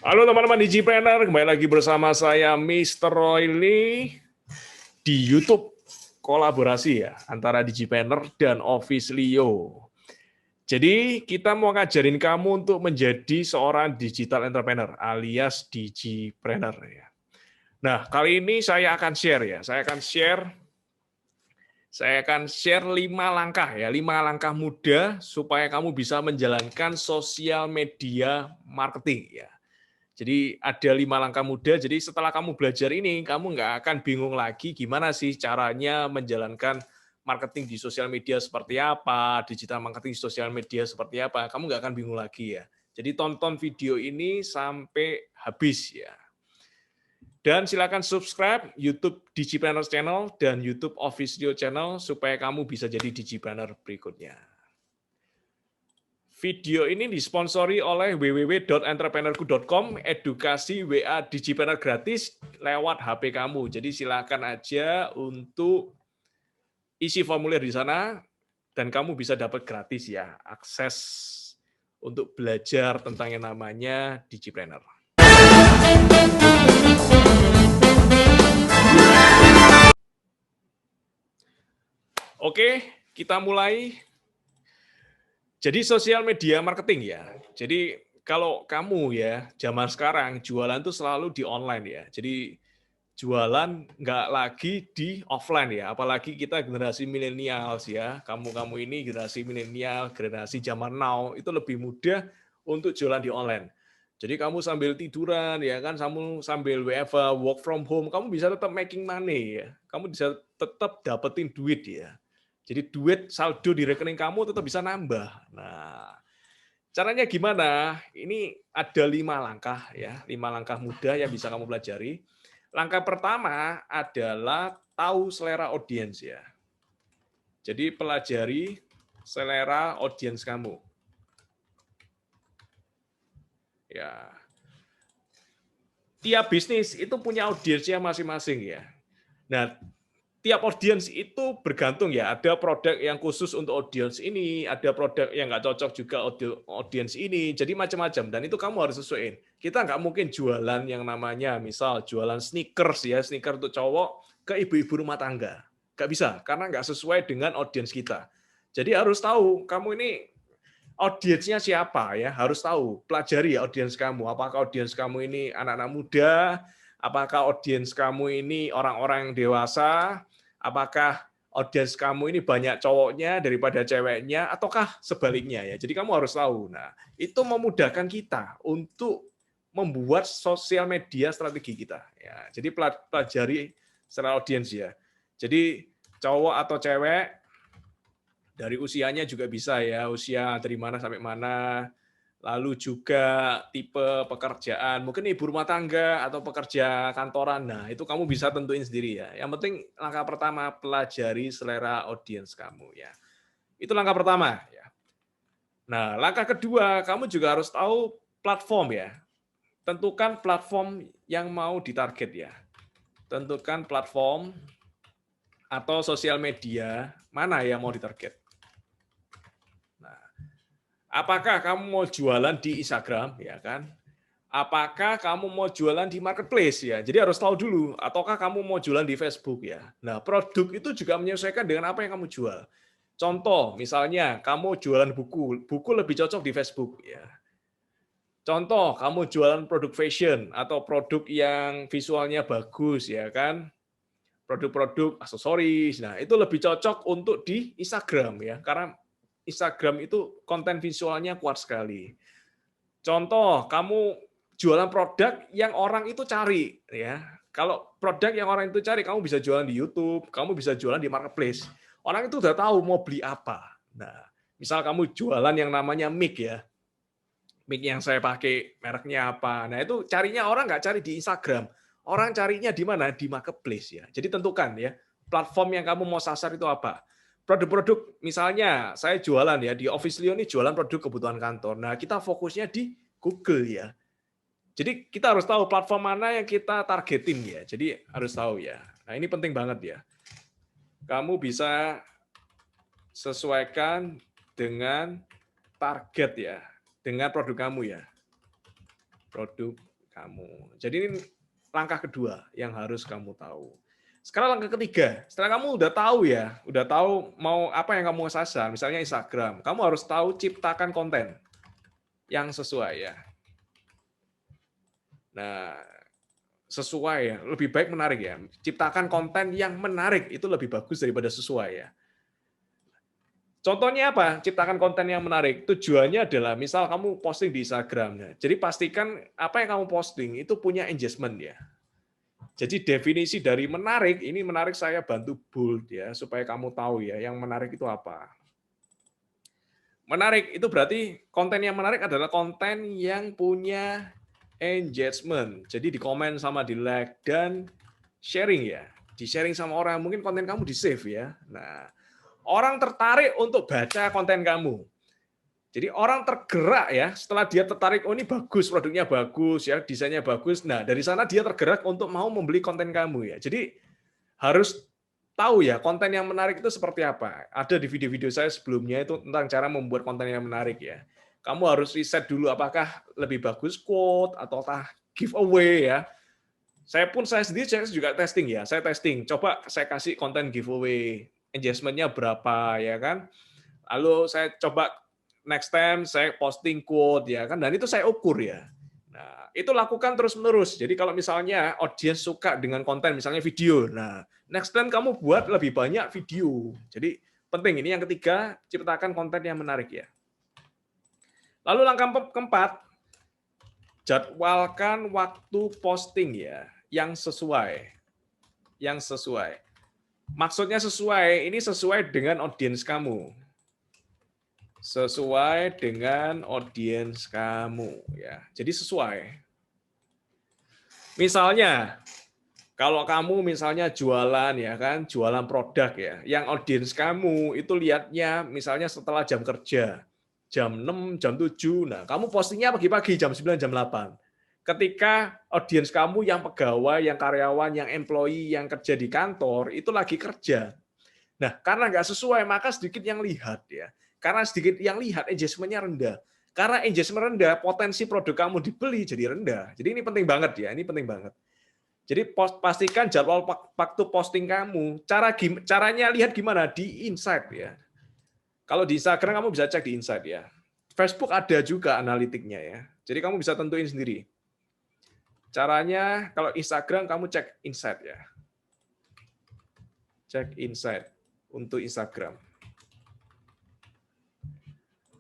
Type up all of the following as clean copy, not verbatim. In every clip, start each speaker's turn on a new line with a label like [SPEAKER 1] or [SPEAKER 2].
[SPEAKER 1] Halo teman-teman Digipreneur, kembali lagi bersama saya Mr. Royli di YouTube kolaborasi ya antara Digipreneur dan Office Leo. Jadi kita mau ngajarin kamu untuk menjadi seorang digital entrepreneur alias Digipreneur ya. Nah, kali ini saya akan share 5 langkah ya, 5 langkah mudah supaya kamu bisa menjalankan sosial media marketing ya. Jadi ada 5 langkah mudah, jadi setelah kamu belajar ini, kamu nggak akan bingung lagi gimana sih caranya menjalankan marketing di sosial media seperti apa, digital marketing di sosial media seperti apa, kamu nggak akan bingung lagi ya. Jadi tonton video ini sampai habis ya. Dan silakan subscribe YouTube Digipreneur Channel dan YouTube Officio Channel supaya kamu bisa jadi Digipreneur berikutnya. Video ini disponsori oleh www.entrepreneurku.com, edukasi WA Digipreneur gratis lewat HP kamu. Jadi silakan aja untuk isi formulir di sana dan kamu bisa dapat gratis ya akses untuk belajar tentang yang namanya Digipreneur. Oke, kita mulai. Jadi sosial media marketing ya. Jadi kalau kamu ya zaman sekarang jualan tuh selalu di online ya. Jadi jualan nggak lagi di offline ya. Apalagi kita generasi milenials ya. Kamu-kamu ini generasi milenial, generasi zaman now itu lebih mudah untuk jualan di online. Jadi kamu sambil tiduran ya kan, kamu sambil WFH, work from home, kamu bisa tetap making money ya. Kamu bisa tetap dapetin duit ya. Jadi duit saldo di rekening kamu tetap bisa nambah. Nah, caranya gimana? Ini ada 5 langkah ya, 5 langkah mudah yang bisa kamu pelajari. Langkah pertama adalah tahu selera audiens ya. Jadi pelajari selera audiens kamu. Ya. Tiap bisnis itu punya audiensnya masing-masing ya. Nah, tiap audiens itu bergantung ya. Ada produk yang khusus untuk audiens ini, ada produk yang nggak cocok juga audiens ini. Jadi macam-macam. Dan itu kamu harus sesuaiin. Kita nggak mungkin jualan yang namanya, misal jualan sneakers ya, sneaker untuk cowok ke ibu-ibu rumah tangga. Nggak bisa, karena nggak sesuai dengan audiens kita. Jadi harus tahu, kamu ini audiensnya siapa ya, harus tahu, pelajari ya audiens kamu. Apakah audiens kamu ini anak-anak muda, apakah audiens kamu ini orang-orang yang dewasa, apakah audiens kamu ini banyak cowoknya daripada ceweknya, ataukah sebaliknya ya. Jadi kamu harus tahu. Nah, itu memudahkan kita untuk membuat sosial media strategi kita. Ya, jadi pelajari secara audiens ya. Jadi cowok atau cewek dari usianya juga bisa ya, usia dari mana sampai mana, lalu juga tipe pekerjaan, mungkin ibu rumah tangga atau pekerja kantoran. Nah, itu kamu bisa tentuin sendiri ya. Yang penting langkah pertama, pelajari selera audiens kamu ya. Itu langkah pertama ya. Nah, langkah kedua, kamu juga harus tahu platform ya. Tentukan platform yang mau ditarget ya. Tentukan platform atau sosial media mana yang mau ditarget. Apakah kamu mau jualan di Instagram, ya kan? Apakah kamu mau jualan di marketplace ya? Jadi harus tahu dulu. Ataukah kamu mau jualan di Facebook ya? Nah, produk itu juga menyesuaikan dengan apa yang kamu jual. Contoh, misalnya kamu jualan buku, buku lebih cocok di Facebook ya. Contoh, kamu jualan produk fashion atau produk yang visualnya bagus ya kan? Produk-produk aksesoris. Nah, itu lebih cocok untuk di Instagram ya, karena Instagram itu konten visualnya kuat sekali. Contoh, kamu jualan produk yang orang itu cari ya. Kalau produk yang orang itu cari, kamu bisa jualan di YouTube, kamu bisa jualan di marketplace. Orang itu udah tahu mau beli apa. Nah, misal kamu jualan yang namanya mic ya. Mic yang saya pakai mereknya apa. Nah, itu carinya orang nggak cari di Instagram. Orang carinya di mana? Di marketplace ya. Jadi tentukan ya, platform yang kamu mau sasar itu apa. Produk-produk, misalnya saya jualan ya, di Office Leo ini jualan produk kebutuhan kantor. Nah, kita fokusnya di Google ya. Jadi kita harus tahu platform mana yang kita targetin ya. Jadi harus tahu ya. Nah, ini penting banget ya. Kamu bisa sesuaikan dengan target ya, dengan produk kamu ya. Produk kamu. Jadi ini langkah kedua yang harus kamu tahu. Sekarang langkah ketiga, setelah kamu udah tahu ya, udah tahu mau apa yang kamu sasar, misalnya Instagram, kamu harus tahu ciptakan konten yang sesuai ya. Nah, sesuai ya, lebih baik menarik ya. Ciptakan konten yang menarik itu lebih bagus daripada sesuai ya. Contohnya apa? Ciptakan konten yang menarik. Tujuannya adalah misal kamu posting di Instagram. Ya. Jadi pastikan apa yang kamu posting itu punya engagement ya. Jadi definisi dari menarik, ini menarik saya bantu bold ya, supaya kamu tahu ya, yang menarik itu apa. Menarik itu berarti konten yang menarik adalah konten yang punya engagement. Jadi di komen sama di like dan sharing ya. Di sharing sama orang, mungkin konten kamu di save ya. Nah, orang tertarik untuk baca konten kamu. Jadi orang tergerak ya, setelah dia tertarik, oh ini bagus, produknya bagus, ya desainnya bagus. Nah dari sana dia tergerak untuk mau membeli konten kamu ya. Jadi harus tahu ya konten yang menarik itu seperti apa. Ada di video-video saya sebelumnya itu tentang cara membuat konten yang menarik ya. Kamu harus riset dulu apakah lebih bagus quote ataukah giveaway ya. Saya sendiri juga testing ya. Saya testing, coba saya kasih konten giveaway, engagement-nya berapa ya kan. Lalu saya coba next time saya posting quote ya kan, dan itu saya ukur ya. Nah, itu lakukan terus-menerus. Jadi kalau misalnya audiens suka dengan konten misalnya video, nah next time kamu buat lebih banyak video. Jadi penting ini yang ketiga, ciptakan konten yang menarik ya. Lalu langkah keempat, jadwalkan waktu posting ya yang sesuai. Yang sesuai. Maksudnya sesuai, ini sesuai dengan audiens kamu. Sesuai dengan audiens kamu ya. Jadi sesuai. Misalnya kalau kamu misalnya jualan ya kan, jualan produk ya, yang audiens kamu itu lihatnya misalnya setelah jam kerja, jam 6, jam 7. Nah, kamu postingnya pagi-pagi jam 9, jam 8. Ketika audiens kamu yang pegawai, yang karyawan, yang employee, yang kerja di kantor itu lagi kerja. Nah, karena nggak sesuai, maka sedikit yang lihat ya. Karena sedikit yang lihat, engagement-nya rendah. Karena engagement rendah, potensi produk kamu dibeli jadi rendah. Jadi ini penting banget ya, ini penting banget. Jadi pastikan jadwal waktu posting kamu. Caranya lihat gimana? Di Insight ya. Kalau di Instagram kamu bisa cek di Insight ya. Facebook ada juga analitiknya ya. Jadi kamu bisa tentuin sendiri. Caranya kalau Instagram kamu cek Insight ya. Cek Insight untuk Instagram.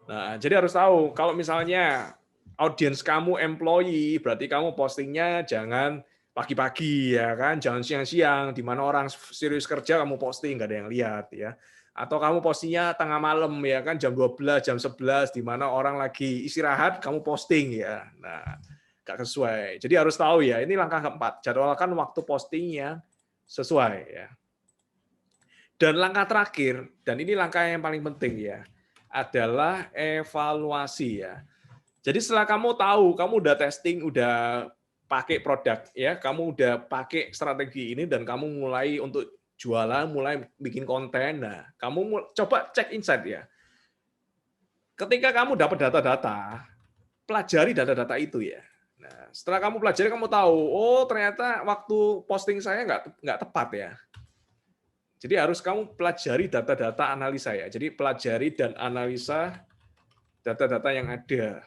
[SPEAKER 1] Nah, jadi harus tahu kalau misalnya audiens kamu employee, berarti kamu postingnya jangan pagi-pagi ya kan, jangan siang-siang di mana orang serius kerja kamu posting nggak ada yang lihat ya. Atau kamu postingnya tengah malam ya kan, jam 12, jam 11 di mana orang lagi istirahat kamu posting ya. Nah, nggak sesuai. Jadi harus tahu ya, ini langkah keempat, jadwalkan waktu postingnya sesuai ya. Dan langkah terakhir, dan ini langkah yang paling penting ya, adalah evaluasi ya. Jadi setelah kamu tahu, kamu udah testing, udah pakai produk ya, kamu udah pakai strategi ini dan kamu mulai untuk jualan, mulai bikin konten. Nah, kamu coba cek Insight ya. Ketika kamu dapat data-data, pelajari data-data itu ya. Nah, setelah kamu pelajari, kamu tahu, oh ternyata waktu posting saya nggak tepat ya. Jadi harus kamu pelajari data-data analisa ya. Jadi pelajari dan analisa data-data yang ada.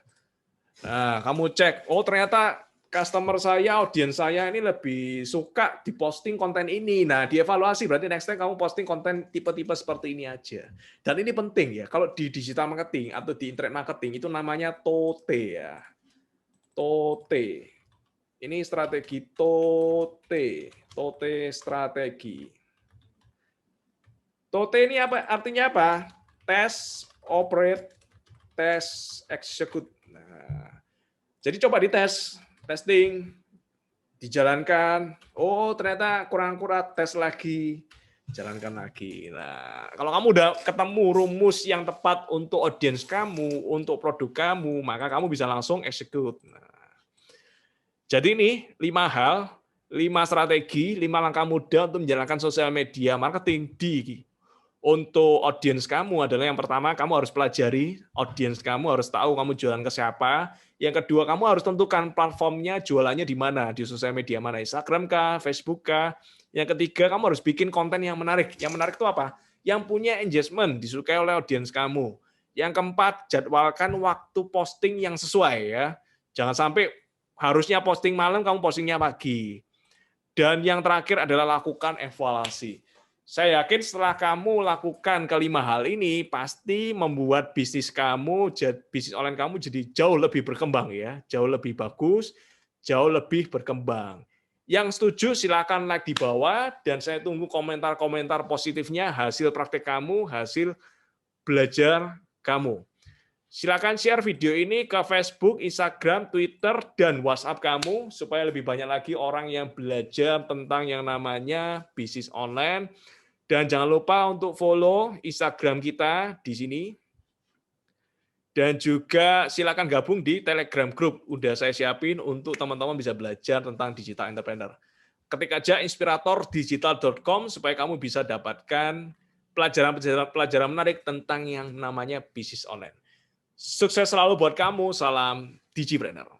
[SPEAKER 1] Nah, kamu cek, oh ternyata customer saya, audiens saya ini lebih suka diposting konten ini. Nah, dievaluasi berarti next time kamu posting konten tipe-tipe seperti ini aja. Dan ini penting ya, kalau di digital marketing atau di internet marketing itu namanya TOTE ya. TOTE. Ini strategi TOTE. TOTE strategi. TOTE ini apa? Artinya apa? Test, operate, test, execute. Nah, jadi coba dites, testing, dijalankan. Oh, ternyata kurang akurat, tes lagi, jalankan lagi. Nah, kalau kamu udah ketemu rumus yang tepat untuk audiens kamu, untuk produk kamu, maka kamu bisa langsung execute. Nah, jadi ini 5 hal, 5 strategi, 5 langkah mudah untuk menjalankan sosial media marketing di Untuk audiens kamu adalah yang pertama, kamu harus pelajari audiens kamu, harus tahu kamu jualan ke siapa. Yang kedua, kamu harus tentukan platformnya, jualannya di mana, di sosial media mana, Instagram kah, Facebook kah. Yang ketiga, kamu harus bikin konten yang menarik. Yang menarik itu apa? Yang punya engagement, disukai oleh audiens kamu. Yang keempat, jadwalkan waktu posting yang sesuai ya. Jangan sampai harusnya posting malam, kamu postingnya pagi. Dan yang terakhir adalah lakukan evaluasi. Saya yakin setelah kamu lakukan kelima hal ini, pasti membuat bisnis kamu, bisnis online kamu jadi jauh lebih berkembang ya, jauh lebih bagus, jauh lebih berkembang. Yang setuju silakan like di bawah, dan saya tunggu komentar-komentar positifnya, hasil praktek kamu, hasil belajar kamu. Silakan share video ini ke Facebook, Instagram, Twitter, dan WhatsApp kamu supaya lebih banyak lagi orang yang belajar tentang yang namanya bisnis online. Dan jangan lupa untuk follow Instagram kita di sini. Dan juga silakan gabung di Telegram Group. Udah saya siapin untuk teman-teman bisa belajar tentang digital entrepreneur. Ketik aja inspiratordigital.com supaya kamu bisa dapatkan pelajaran menarik tentang yang namanya bisnis online. Sukses selalu buat kamu. Salam Digipreneur.